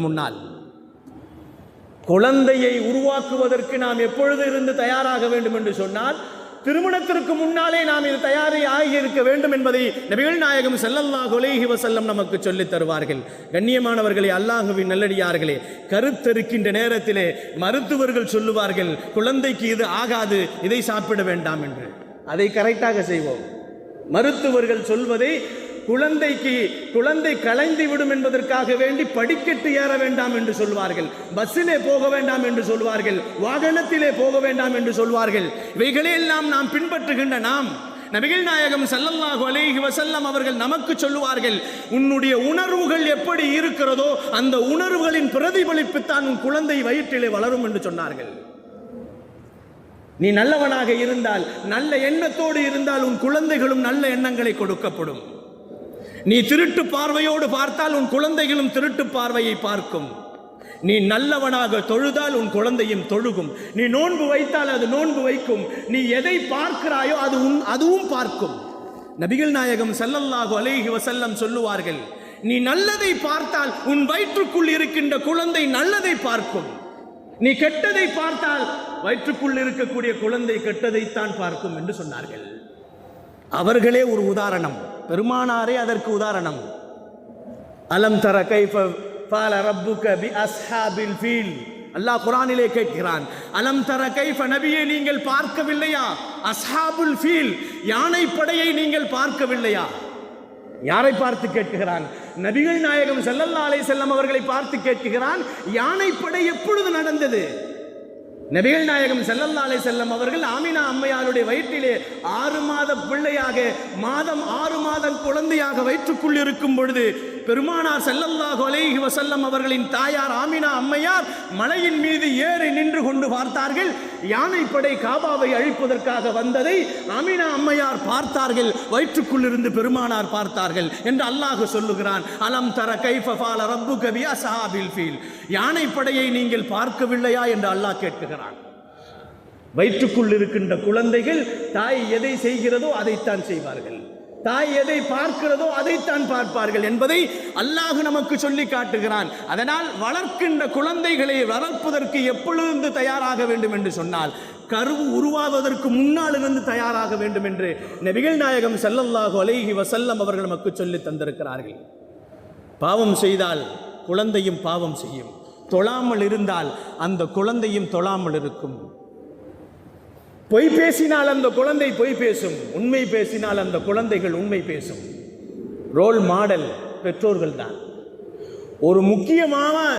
முன்னால் குழந்தையை உருவாக்குவதற்கு நாம் எப்பொழுது இருந்து தயாராக வேண்டும் என்று சொன்னால், திருமணத்திற்கு முன்னாலே நாம் இது தயாராகி இருக்க வேண்டும் என்பதை நபிகள் நாயகம் ஸல்லல்லாஹு அலைஹி வஸல்லம் நமக்கு சொல்லித் தருவார்கள். கண்ணியமானவர்களே, அல்லாஹ்வின் நல்லடியார்களே, கருத்தரிக்கின்ற நேரத்திலே மருத்துவர்கள் சொல்லுவார்கள், குழந்தைக்கு இது ஆகாது, இதை சாப்பிட வேண்டாம் என்று. அதை கரெக்டாக செய்வோம். மருத்துவர்கள் சொல்வதை குழந்தை கலைந்து விடும் என்பதற்காக வேண்டி படிக்கட்டு ஏற வேண்டாம் என்று சொல்வார்கள், பஸ்ஸிலே போக வேண்டாம் என்று சொல்வார்கள், வாகனத்திலே போக வேண்டாம் என்று சொல்வார்கள். இவைகளெல்லாம் நாம் பின்பற்றுகின்ற நாம், நபிகள் நாயகம் ஸல்லல்லாஹு அலைஹி வஸல்லம் அவர்கள் நமக்கு சொல்லுவார்கள், உன்னுடைய உணர்வுகள் எப்படி இருக்கிறதோ அந்த உணர்வுகளின் பிரதிபலிப்புத்தான் உன் குழந்தை வயிற்றிலே வளரும் என்று சொன்னார்கள். நீ நல்லவனாக இருந்தால், நல்ல எண்ணத்தோடு இருந்தால் உன் குழந்தைகளும் நல்ல எண்ணங்களை கொடுக்கப்படும். நீ திருட்டு பார்வையோடு பார்த்தால் உன் குழந்தைகளும் திருட்டு பார்வையை பார்க்கும். நீ நல்லவனாக தொழுதால் உன் குழந்தையும் தொழுகும். நீ நோன்பு வைத்தால் அது நோன்பு வைக்கும். நீ எதை பார்க்கிறாயோ அதுவும் பார்க்கும். நபிகள் நாயகம் ஸல்லல்லாஹு அலைஹி வஸல்லம் சொல்லுவார்கள், நீ நல்லதை பார்த்தால் உன் வயிற்றுக்குள் இருக்கின்ற குழந்தை நல்லதை பார்க்கும். நீ கெட்டதை பார்த்தால் வயிற்றுக்குள் இருக்கக்கூடிய குழந்தை கெட்டதைத்தான் பார்க்கும் என்று சொன்னார்கள். அவர்களே ஒரு உதாரணம், பெருமானாரே அதற்கு உதாரணம். அலம் தர கைஃப ஃபஅல ரப்புக பி அஸ்ஹாபில் ஃபீல். அல்லாஹ் குர்ஆனிலே கேட்கிறான், அலம் தர கைஃப, நபியே நீங்கள் பார்க்கவில்லையா? அஸ்ஹாபுல் ஃபீல், யானை படையை நீங்கள் பார்க்கவில்லையா? யாரை பார்த்து கேட்கிறான்? நபிகள் நாயகம் ஸல்லல்லாஹு அலைஹி வஸல்லம் அவர்களை பார்த்து கேட்கிறான். யானை படை எப்பொழுது நடந்தது? நபிகள் நாயகம் ஸல்லல்லாஹு அலைஹி வஸல்லம் அவர்கள் ஆமினா அம்மையாருடைய வயிற்றிலே 6 மாத பிள்ளையாக, மாதம் 6 மாதம் குழந்தையாக வயிற்றுக்குள் இருக்கும் பொழுது பெருமானார் ஸல்லல்லாஹு அலைஹி வஸல்லம் அவர்களின் தாயார் ஆமினா அம்மையார் மலையின் மீது ஏறி நின்று கொண்டு பார்த்தார்கள். யானைப்படை காபாவை அழிப்பதற்காக வந்ததை ஆமினா அம்மையார் பார்த்தார்கள், வயிற்றுக்குள் இருந்து பெருமானார் பார்த்தார்கள் என்று அல்லாஹ் சொல்லுகிறான். அலம் தர கைஃப ஃபஅல ரப்புக பி அஸ்ஹாபில் ஃபீல், யானைப்படையை நீங்கள் பார்க்கவில்லையா என்று அல்லாஹ் கேட்கிறான். வயிற்றுக்குள் இருக்கின்ற குழந்தைகள் தாய் எதை செய்கிறதோ அதைத்தான் செய்வார்கள், தாய் எதை பார்க்கிறதோ அதைத்தான் பார்ப்பார்கள் என்பதை அல்லாஹ் நமக்கு சொல்லி காட்டுகிறான். அதனால் வளர்க்கின்ற குழந்தைகளை வளர்ப்பதற்கு எப்பொழுது தயாராக வேண்டும் என்று சொன்னால், கரு உருவாவதற்கு முன்னால் இருந்து தயாராக வேண்டும் என்று நபிகள் நாயகம் ஸல்லல்லாஹு அலைஹி வஸல்லம் அவர்கள் நமக்கு சொல்லி தந்திருக்கிறார்கள். பாவம் செய்தால் குழந்தையும் பாவம் செய்யும், தொழாமல் இருந்தால் அந்த குழந்தையும் தொழாமல் இருக்கும். பொய் பேசினால் அந்த குழந்தை பொய் பேசும், உண்மை பேசினால் அந்த குழந்தைகள் உண்மை பேசும். ரோல் மாடல் பெற்றோர்கள் தான். ஒரு முக்கியமான